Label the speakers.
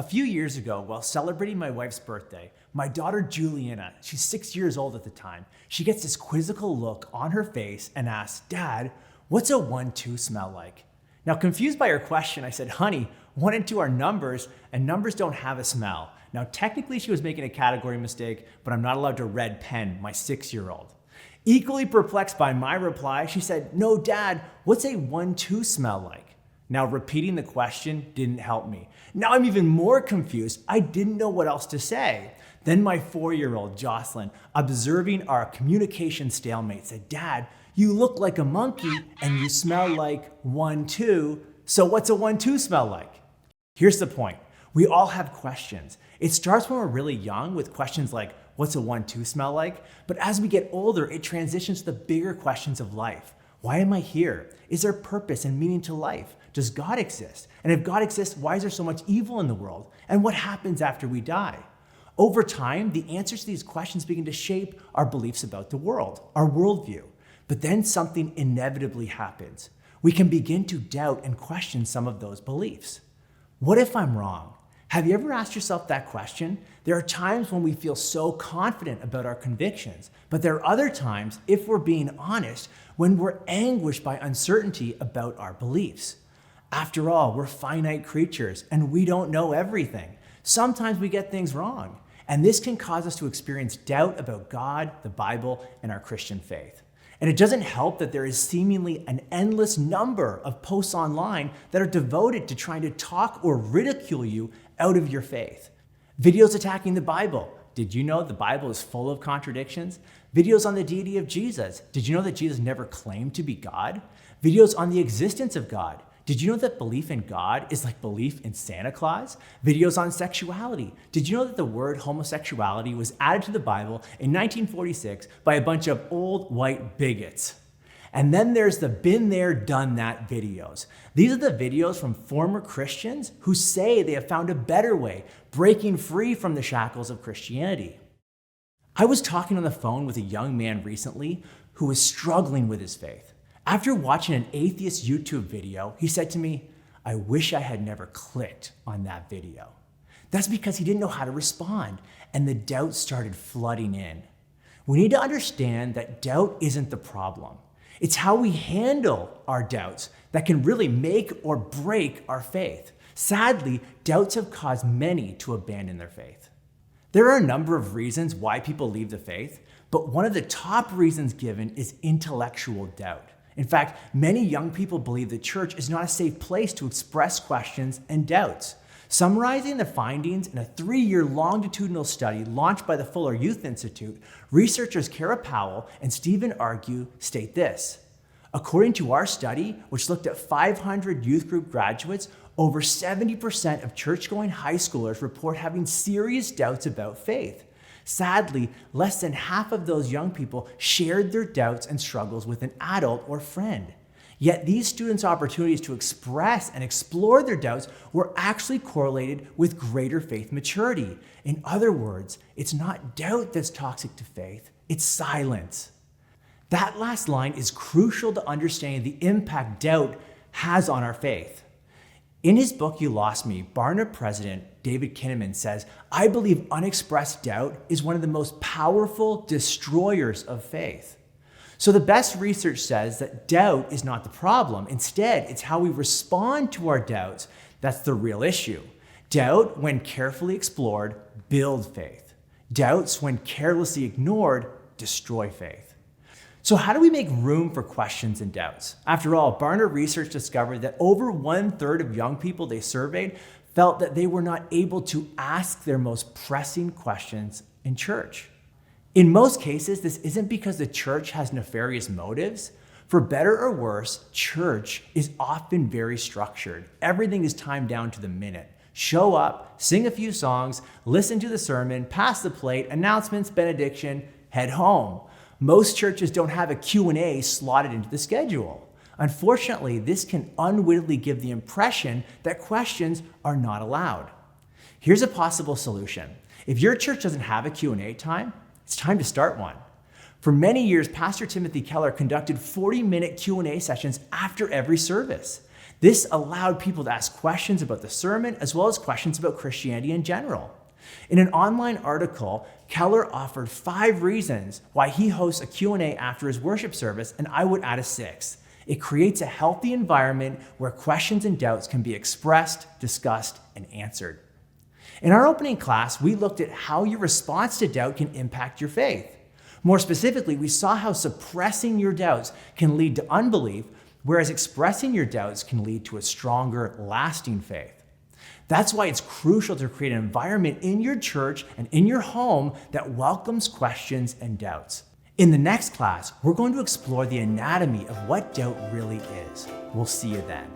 Speaker 1: A few years ago, while celebrating my wife's birthday, my daughter Juliana, she's 6 years old at the time, she gets this quizzical look on her face and asks, "Dad, what's a 1-2 smell like?" Now, confused by her question, I said, "Honey, 1 and 2 are numbers, and numbers don't have a smell." Now, technically she was making a category mistake, but I'm not allowed to red pen my 6-year-old. Equally perplexed by my reply, she said, "No, Dad, what's a 1-2 smell like?" Now, repeating the question didn't help me. Now I'm even more confused. I didn't know what else to say. Then my 4-year-old, Jocelyn, observing our communication stalemate, said, "Dad, you look like a monkey and you smell like 1-2. So what's a 1-2 smell like?" Here's the point. We all have questions. It starts when we're really young with questions like, what's a 1-2 smell like? But as we get older, it transitions to the bigger questions of life. Why am I here? Is there purpose and meaning to life? Does God exist? And if God exists, why is there so much evil in the world? And what happens after we die? Over time, the answers to these questions begin to shape our beliefs about the world, our worldview. But then something inevitably happens. We can begin to doubt and question some of those beliefs. What if I'm wrong? Have you ever asked yourself that question? There are times when we feel so confident about our convictions, but there are other times, if we're being honest, when we're anguished by uncertainty about our beliefs. After all, we're finite creatures and we don't know everything. Sometimes we get things wrong, and this can cause us to experience doubt about God, the Bible, and our Christian faith. And it doesn't help that there is seemingly an endless number of posts online that are devoted to trying to talk or ridicule you out of your faith. Videos attacking the Bible. Did you know the Bible is full of contradictions? Videos on the deity of Jesus. Did you know that Jesus never claimed to be God? Videos on the existence of God. Did you know that belief in God is like belief in Santa Claus? Videos on sexuality. Did you know that the word homosexuality was added to the Bible in 1946 by a bunch of old white bigots? And then there's the been there, done that videos. These are the videos from former Christians who say they have found a better way, breaking free from the shackles of Christianity. I was talking on the phone with a young man recently who was struggling with his faith. After watching an atheist YouTube video, he said to me, "I wish I had never clicked on that video." That's because he didn't know how to respond, and the doubt started flooding in. We need to understand that doubt isn't the problem. It's how we handle our doubts that can really make or break our faith. Sadly, doubts have caused many to abandon their faith. There are a number of reasons why people leave the faith, but one of the top reasons given is intellectual doubt. In fact, many young people believe the church is not a safe place to express questions and doubts. Summarizing the findings in a 3-year longitudinal study launched by the Fuller Youth Institute, researchers Kara Powell and Stephen Argue state this: according to our study, which looked at 500 youth group graduates, over 70% of church-going high schoolers report having serious doubts about faith. Sadly, less than half of those young people shared their doubts and struggles with an adult or friend. Yet these students' opportunities to express and explore their doubts were actually correlated with greater faith maturity. In other words, it's not doubt that's toxic to faith, it's silence. That last line is crucial to understanding the impact doubt has on our faith. In his book, You Lost Me, Barnett president David Kinnaman says, "I believe unexpressed doubt is one of the most powerful destroyers of faith." So the best research says that doubt is not the problem. Instead, it's how we respond to our doubts that's the real issue. Doubt, when carefully explored, builds faith. Doubts, when carelessly ignored, destroy faith. So how do we make room for questions and doubts? After all, Barnett research discovered that over 1/3 of young people they surveyed felt that they were not able to ask their most pressing questions in church. In most cases, this isn't because the church has nefarious motives. For better or worse, church is often very structured. Everything is timed down to the minute. Show up, sing a few songs, listen to the sermon, pass the plate, announcements, benediction, head home. Most churches don't have a Q&A slotted into the schedule. Unfortunately, this can unwittingly give the impression that questions are not allowed. Here's a possible solution. If your church doesn't have a Q&A time, it's time to start one. For many years, Pastor Timothy Keller conducted 40-minute Q&A sessions after every service. This allowed people to ask questions about the sermon as well as questions about Christianity in general. In an online article, Keller offered 5 reasons why he hosts a Q&A after his worship service, and I would add a 6th. It creates a healthy environment where questions and doubts can be expressed, discussed, and answered. In our opening class, we looked at how your response to doubt can impact your faith. More specifically, we saw how suppressing your doubts can lead to unbelief, whereas expressing your doubts can lead to a stronger, lasting faith. That's why it's crucial to create an environment in your church and in your home that welcomes questions and doubts. In the next class, we're going to explore the anatomy of what doubt really is. We'll see you then.